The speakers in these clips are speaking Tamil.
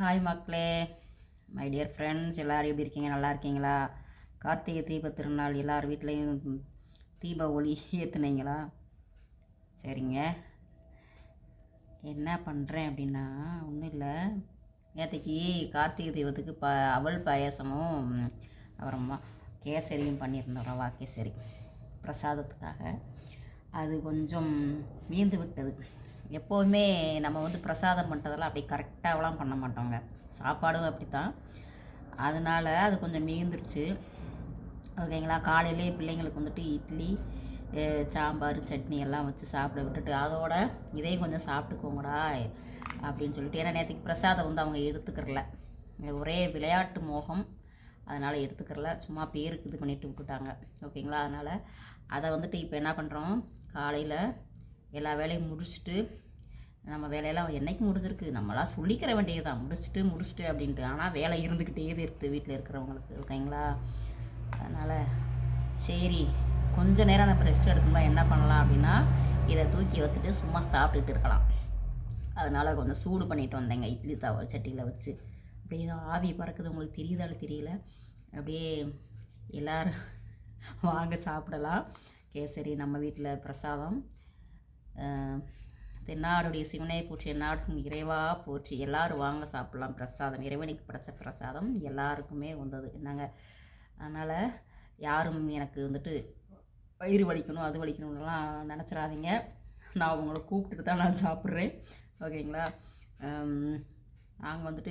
ஹாய் மக்களே, மை டியர் ஃப்ரெண்ட்ஸ், எல்லோரும் எப்படி இருக்கீங்க? நல்லா இருக்கீங்களா? கார்த்திகை தீப திருநாள் எல்லார் வீட்லேயும் தீப ஒளி ஏற்றுனீங்களா? சரிங்க. என்ன பண்ணுறேன் அப்படின்னா, ஒன்றும் இல்லை, நேற்றுக்கு கார்த்திகை தீபத்துக்கு அவல் பாயாசமும் அப்புறமா கேசரியும் பண்ணியிருந்தோம், ரவா கேசரி பிரசாதத்துக்காக. அது கொஞ்சம் மீந்து விட்டது. எப்போவுமே நம்ம பிரசாதம் பண்ணுறதெல்லாம் அப்படி கரெக்டாகலாம் பண்ண மாட்டோங்க. சாப்பாடும் அப்படி தான். அதனால் அது கொஞ்சம் மீந்துருச்சு. ஓகேங்களா? காலையிலே பிள்ளைங்களுக்கு இட்லி, சாம்பார், சட்னி எல்லாம் வச்சு சாப்பிட விட்டுட்டு, அதோட இதையும் கொஞ்சம் சாப்பிட்டுக்கோங்கடா அப்படின்னு சொல்லிட்டு, ஏன்னா நேற்றுக்கு பிரசாதம் அவங்க எடுத்துக்கிறல. ஒரே விளையாட்டு மோகம், அதனால் எடுத்துக்கிறல. சும்மா பேருக்கு இது பண்ணிவிட்டு விட்டுட்டாங்க. ஓகேங்களா? அதனால் அதை இப்போ என்ன பண்ணுறோம், காலையில் எல்லா வேலையும் முடிச்சுட்டு, நம்ம வேலையெல்லாம் என்றைக்கு முடிஞ்சிருக்கு, நம்மளாம் சொல்லிக்கிற வேண்டியது தான், முடிச்சுட்டு அப்படின்ட்டு. ஆனால் வேலை இருந்துக்கிட்டே இருக்குது வீட்டில் இருக்கிறவங்களுக்கு. ஓகேங்களா? அதனால் சரி, கொஞ்சம் நேரம் நம்ம ரெஸ்ட் எடுக்கணும்னா என்ன பண்ணலாம் அப்படின்னா, இதை தூக்கி வச்சுட்டு சும்மா சாப்பிட்டுட்டு இருக்கலாம். அதனால் கொஞ்சம் சூடு பண்ணிட்டு வந்தேங்க, இட்லி சட்டியில் வச்சு. அப்படியே ஆவி பறக்குது, உங்களுக்கு தெரியுதாலும் தெரியல. அப்படியே எல்லோரும் வாங்க சாப்பிடலாம். கேசரி நம்ம வீட்டில் பிரசாதம். தென்னாடுடைய சிவனை போற்றி, எந்நாட்டும் இறைவா போற்றி. எல்லோரும் வாங்க சாப்பிட்லாம் பிரசாதம். இறைவனுக்கு படைச்ச பிரசாதம் எல்லாருக்குமே வந்தது என்னங்க. அதனால் யாரும் எனக்கு வயிறு வலிக்கணும், அது வலிக்கணும்லாம் நினச்சிடாதீங்க. நான் உங்களை கூப்பிட்டுட்டு தான் நான் சாப்பிட்றேன். ஓகேங்களா? நாங்கள்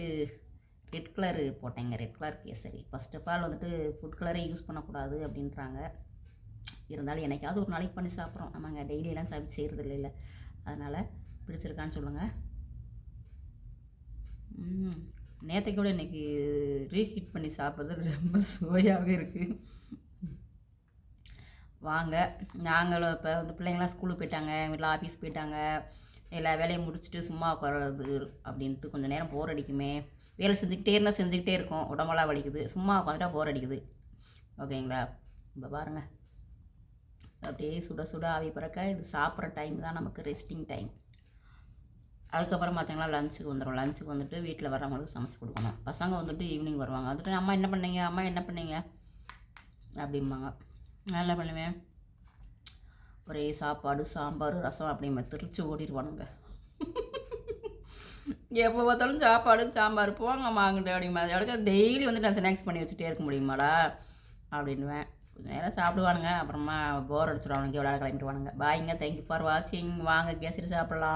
ரெட் கலரு போட்டேங்க, red colour kesari. First of all food கலரே யூஸ் பண்ணக்கூடாது அப்படின்றாங்க. இருந்தாலும் என்னைக்காவது ஒரு நாளைக்கு பண்ணி சாப்பிட்றோம். ஆமாங்க, டெய்லியெல்லாம் சாப்பிட்டு செய்கிறது இல்லை. அதனால் பிடிச்சிருக்கான்னு சொல்லுங்கள். நேற்றைக்கு கூட இன்றைக்கி ரீஹீட் பண்ணி சாப்பிட்றது ரொம்ப சுவையாகவே இருக்குது. வாங்க. நாங்களும் இப்போ பிள்ளைங்களாம் ஸ்கூலுக்கு போயிட்டாங்க, வீட்டில் ஆஃபீஸ் போயிட்டாங்க. எல்லா வேலையும் முடிச்சுட்டு சும்மா உட்காரது அப்படின்ட்டு கொஞ்சம் நேரம் போர் அடிக்குமே. வேலை செஞ்சுக்கிட்டே இருக்கோம், உடம்பெல்லாம் வலிக்குது. சும்மா உட்காந்துட்டா போர் அடிக்குது. ஓகேங்களா? இப்போ பாருங்கள், அப்படியே சுட சுட ஆவி பறக்க. இது சாப்பிட்ற டைம் தான் நமக்கு ரெஸ்டிங் டைம். அதுக்கப்புறம் பார்த்தீங்கன்னா லஞ்சுக்கு வந்துடும். லஞ்சுக்கு வீட்டில் வரவங்களுக்கு சமைச்சு கொடுக்கணும். பசங்க ஈவினிங் வருவாங்க. அம்மா என்ன பண்ணீங்க அப்படிம்பாங்க. நான் என்ன பண்ணுவேன், ஒரே சாப்பாடு, சாம்பார், ரசம் அப்படிங்க திருச்சி ஓடிடுவானுங்க. எப்போ பார்த்தாலும் சாப்பாடு, சாம்பார், போங்கம்மா அங்கிட்ட அப்படிமா. அதுக்கு டெய்லி நான் ஸ்நாக்ஸ் பண்ணி வச்சுட்டே இருக்க முடியுமாடா அப்படின்வேன். கொஞ்சம் நேரம் சாப்பிடுவானுங்க, அப்புறமா போர் அடிச்சிடுவானுங்க, விளையாட கிளம்பிடுவானுங்க. பாய்ங்க, தேங்க்யூ ஃபார் வாட்சிங். வாங்க கேசரி சாப்பிட்லாம்.